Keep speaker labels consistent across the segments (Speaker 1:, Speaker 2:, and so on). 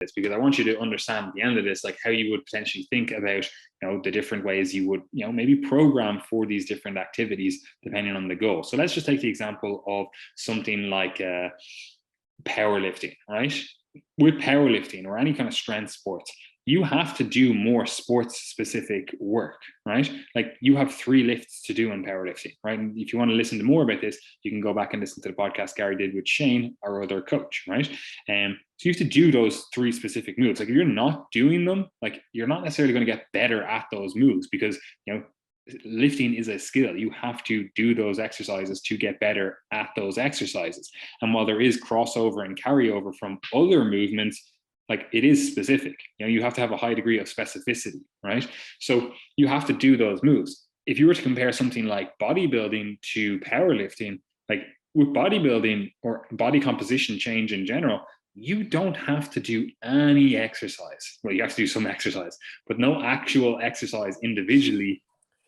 Speaker 1: this, because I want you to understand at the end of this, like how you would potentially think about, the different ways you would, maybe program for these different activities depending on the goal. So let's just take the example of something like powerlifting, right? With powerlifting or any kind of strength sports, you have to do more sports specific work, right? Like you have 3 lifts to do in powerlifting, right? And if you want to listen to more about this, you can go back and listen to the podcast Gary did with Shane, our other coach, right? So you have to do those 3 specific moves. Like if you're not doing them, like you're not necessarily going to get better at those moves, because, lifting is a skill. You have to do those exercises to get better at those exercises. And while there is crossover and carryover from other movements, like it is specific. You have to have a high degree of specificity, right? So you have to do those moves. If you were to compare something like bodybuilding to powerlifting, like with bodybuilding or body composition change in general, you don't have to do any exercise. Well, you have to do some exercise, but no actual exercise individually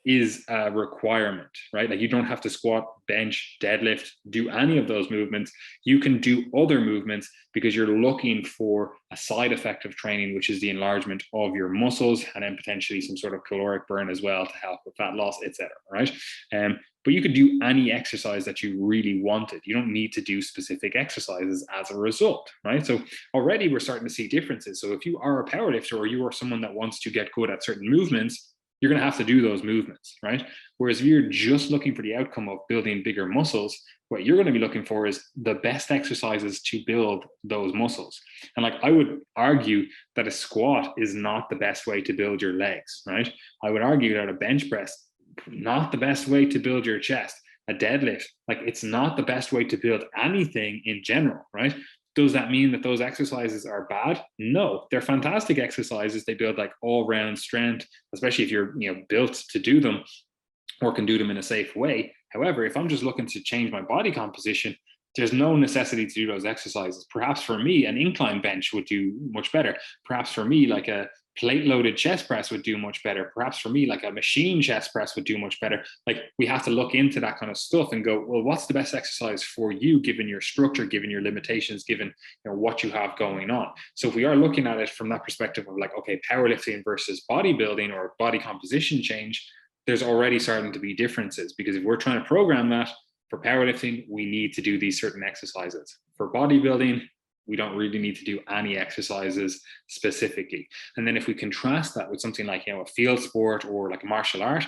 Speaker 1: is a requirement, right? Like you don't have to squat, bench, deadlift, do any of those movements. You can do other movements because you're looking for a side effect of training, which is the enlargement of your muscles and then potentially some sort of caloric burn as well to help with fat loss, etc. Right? But you could do any exercise that you really wanted. You don't need to do specific exercises as a result, right? So already we're starting to see differences. So if you are a powerlifter or you are someone that wants to get good at certain movements, you're going to have to do those movements, right? Whereas if you're just looking for the outcome of building bigger muscles, what you're going to be looking for is the best exercises to build those muscles. And like I would argue that a squat is not the best way to build your legs, right? I would argue that a bench press, not the best way to build your chest. A deadlift, like it's not the best way to build anything in general, right? Does that mean that those exercises are bad? No, they're fantastic exercises. They build like all-round strength, especially if you're built to do them or can do them in a safe way. However, if I'm just looking to change my body composition, there's no necessity to do those exercises. Perhaps for me, an incline bench would do much better. Perhaps for me, like a plate loaded chest press would do much better. Perhaps for me, like a machine chest press would do much better. Like we have to look into that kind of stuff and go, well, what's the best exercise for you, given your structure, given your limitations, given what you have going on. So if we are looking at it from that perspective of like, okay, powerlifting versus bodybuilding or body composition change, there's already starting to be differences, because if we're trying to program that for powerlifting, we need to do these certain exercises. For bodybuilding, we don't really need to do any exercises specifically. And then if we contrast that with something like, a field sport or like a martial art,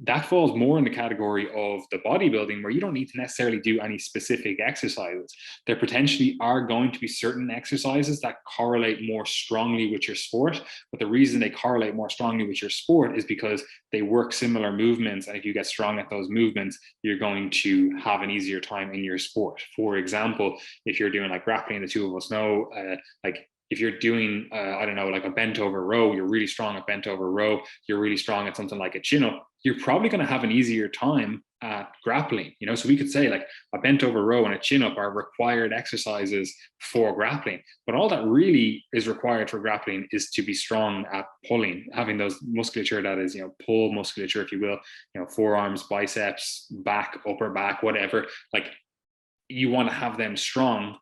Speaker 1: that falls more in the category of the bodybuilding, where you don't need to necessarily do any specific exercises. There potentially are going to be certain exercises that correlate more strongly with your sport, but the reason they correlate more strongly with your sport is because they work similar movements, and if you get strong at those movements, you're going to have an easier time in your sport. For example, if you're doing like grappling, the two of us know, like if you're doing, I don't know, like a bent over row, you're really strong at bent over row, you're really strong at something like a chin up, you're probably going to have an easier time at grappling. So we could say like a bent over row and a chin up are required exercises for grappling, but all that really is required for grappling is to be strong at pulling, having those musculature that is, pull musculature, if you will, forearms, biceps, back, upper back, whatever. Like you want to have them strong.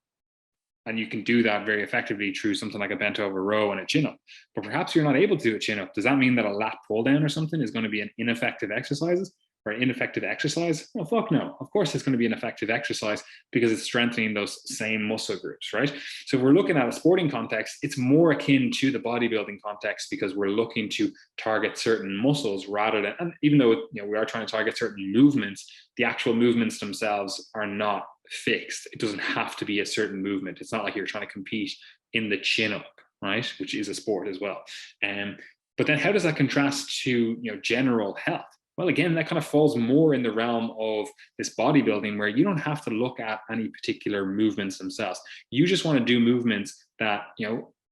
Speaker 1: And you can do that very effectively through something like a bent over row and a chin up. But perhaps you're not able to do a chin up. Does that mean that a lat pull down or something is going to be an ineffective exercise? Well, fuck no. Of course it's going to be an effective exercise, because it's strengthening those same muscle groups, right? So if we're looking at a sporting context, it's more akin to the bodybuilding context, because we're looking to target certain muscles rather than, and even though we are trying to target certain movements, the actual movements themselves are not fixed. It doesn't have to be a certain movement. It's not like you're trying to compete in the chin up, right? Which is a sport as well. But then how does that contrast to general health? Well, again, that kind of falls more in the realm of this bodybuilding, where you don't have to look at any particular movements themselves. You just want to do movements that,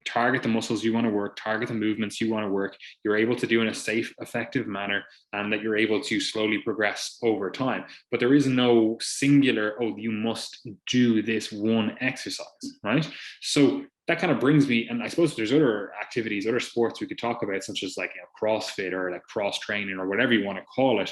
Speaker 1: target the muscles you want to work, target the movements you want to work, you're able to do in a safe, effective manner, and that you're able to slowly progress over time. But there is no singular, oh, you must do this one exercise, right? So that kind of brings me, and I suppose there's other activities, other sports we could talk about, such as like CrossFit or like cross training or whatever you want to call it.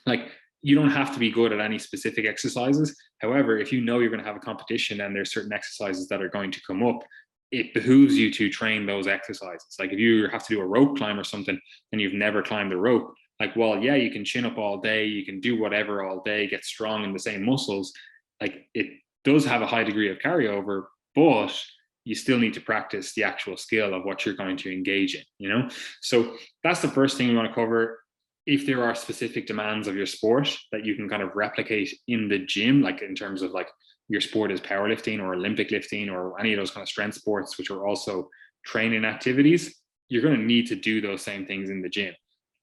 Speaker 1: Like you don't have to be good at any specific exercises. However, if you're going to have a competition and there's certain exercises that are going to come up, it behooves you to train those exercises. Like if you have to do a rope climb or something and you've never climbed a rope, like, well, yeah, you can chin up all day, you can do whatever all day, get strong in the same muscles. Like it does have a high degree of carryover, but you still need to practice the actual skill of what you're going to engage in, you know? So that's the first thing we want to cover. If there are specific demands of your sport that you can kind of replicate in the gym, like in terms of like your sport is powerlifting or Olympic lifting or any of those kind of strength sports, which are also training activities, you're going to need to do those same things in the gym.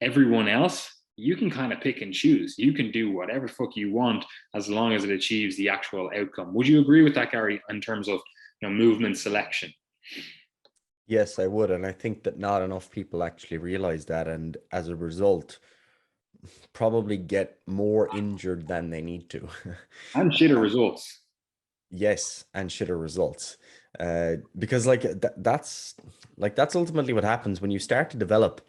Speaker 1: Everyone else, you can kind of pick and choose. You can do whatever fuck you want as long as it achieves the actual outcome. Would you agree with that, Gary, in terms of movement selection?
Speaker 2: Yes, I would. And I think that not enough people actually realize that. And as a result, probably get more injured than they need to.
Speaker 1: And shitter results.
Speaker 2: Yes, and shitter results. Because like that's ultimately what happens when you start to develop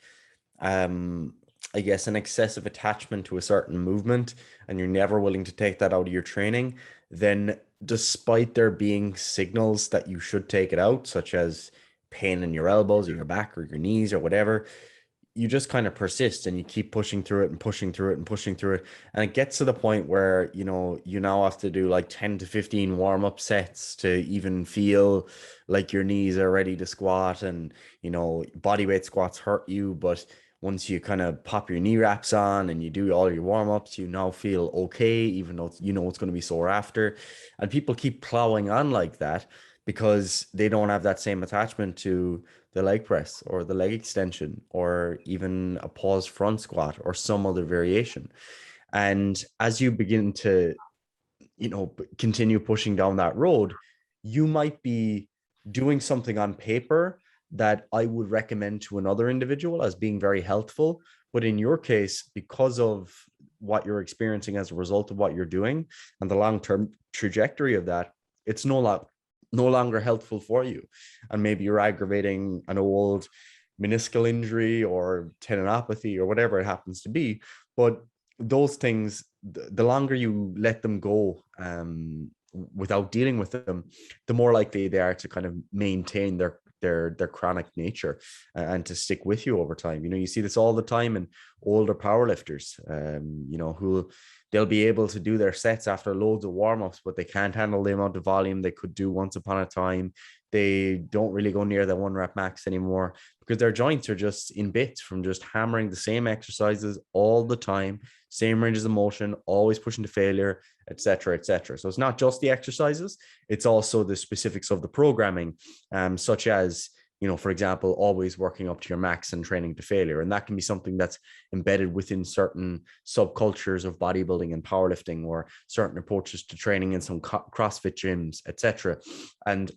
Speaker 2: I guess an excessive attachment to a certain movement and you're never willing to take that out of your training, then despite there being signals that you should take it out, such as pain in your elbows or your back or your knees or whatever, you just kind of persist and you keep pushing through it and pushing through it and pushing through it. And it gets to the point where, you now have to do like 10 to 15 warm-up sets to even feel like your knees are ready to squat. And, body weight squats hurt you, but once you kind of pop your knee wraps on and you do all your warm-ups, you now feel okay, even though it's going to be sore after. And people keep plowing on like that because they don't have that same attachment to the leg press or the leg extension or even a pause front squat or some other variation. And as you begin to, continue pushing down that road, you might be doing something on paper that I would recommend to another individual as being very helpful. But in your case, because of what you're experiencing as a result of what you're doing and the long-term trajectory of that, it's no longer helpful for you. And maybe you're aggravating an old meniscal injury or tendinopathy or whatever it happens to be. But those things, the longer you let them go without dealing with them, the more likely they are to kind of maintain their chronic nature and to stick with you over time. You see this all the time in older powerlifters, who they'll be able to do their sets after loads of warm-ups, but they can't handle the amount of volume they could do once upon a time. They don't really go near the 1 rep max anymore because their joints are just in bits from just hammering the same exercises all the time, same ranges of motion, always pushing to failure, etc., etc. So it's not just the exercises, it's also the specifics of the programming, such as, for example, always working up to your max and training to failure. And that can be something that's embedded within certain subcultures of bodybuilding and powerlifting or certain approaches to training in some CrossFit gyms, etc. And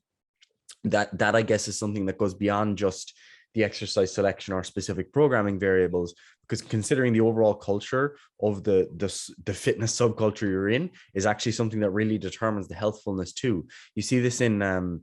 Speaker 2: that I guess is something that goes beyond just the exercise selection or specific programming variables, because considering the overall culture of the fitness subculture you're in is actually something that really determines the healthfulness too. You see this in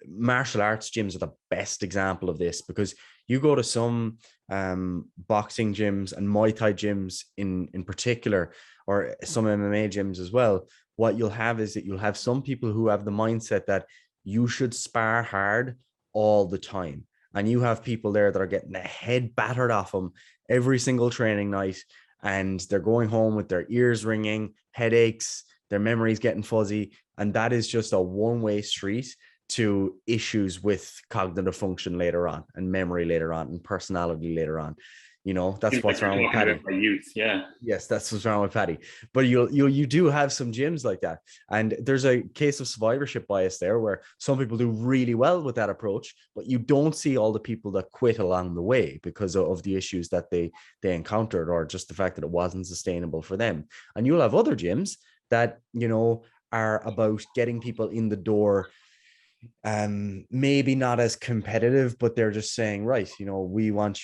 Speaker 2: martial arts gyms are the best example of this, because you go to some boxing gyms and Muay Thai gyms in particular, or some MMA gyms as well. What you'll have is that you'll have some people who have the mindset that you should spar hard all the time. And you have people there that are getting the head battered off them every single training night. And they're going home with their ears ringing, headaches, their memory's getting fuzzy. And that is just a one-way street to issues with cognitive function later on and memory later on and personality later on. That's what's wrong with Paddy.
Speaker 1: Youth, yeah.
Speaker 2: Yes, that's what's wrong with Paddy. But you do have some gyms like that, and there's a case of survivorship bias there, where some people do really well with that approach, but you don't see all the people that quit along the way because of the issues that they encountered, or just the fact that it wasn't sustainable for them. And you'll have other gyms that are about getting people in the door, maybe not as competitive, but they're just saying, right, we want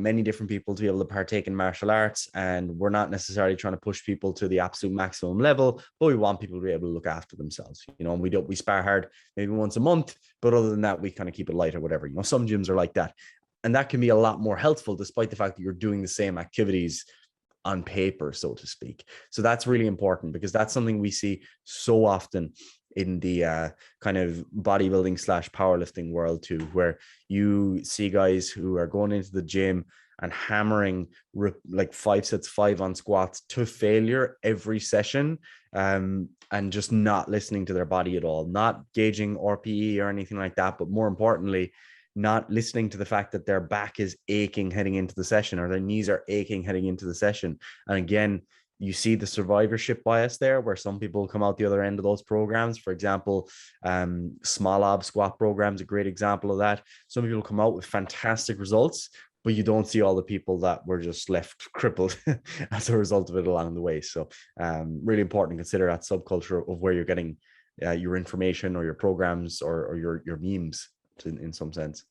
Speaker 2: many different people to be able to partake in martial arts, and we're not necessarily trying to push people to the absolute maximum level, but we want people to be able to look after themselves, and we spar hard maybe once a month, but other than that, we kind of keep it light or whatever. Some gyms are like that, and that can be a lot more helpful despite the fact that you're doing the same activities on paper, so to speak. So that's really important, because that's something we see so often in the kind of bodybuilding slash powerlifting world too, where you see guys who are going into the gym and hammering like 5 sets 5 on squats to failure every session, and just not listening to their body at all, not gauging RPE or anything like that, but more importantly, not listening to the fact that their back is aching heading into the session, or their knees are aching heading into the session. And again, you see the survivorship bias there, where some people come out the other end of those programs. For example, small ob squat programs, a great example of that. Some people come out with fantastic results, but you don't see all the people that were just left crippled as a result of it along the way. So really important to consider that subculture of where you're getting your information or your programs or your memes in some sense.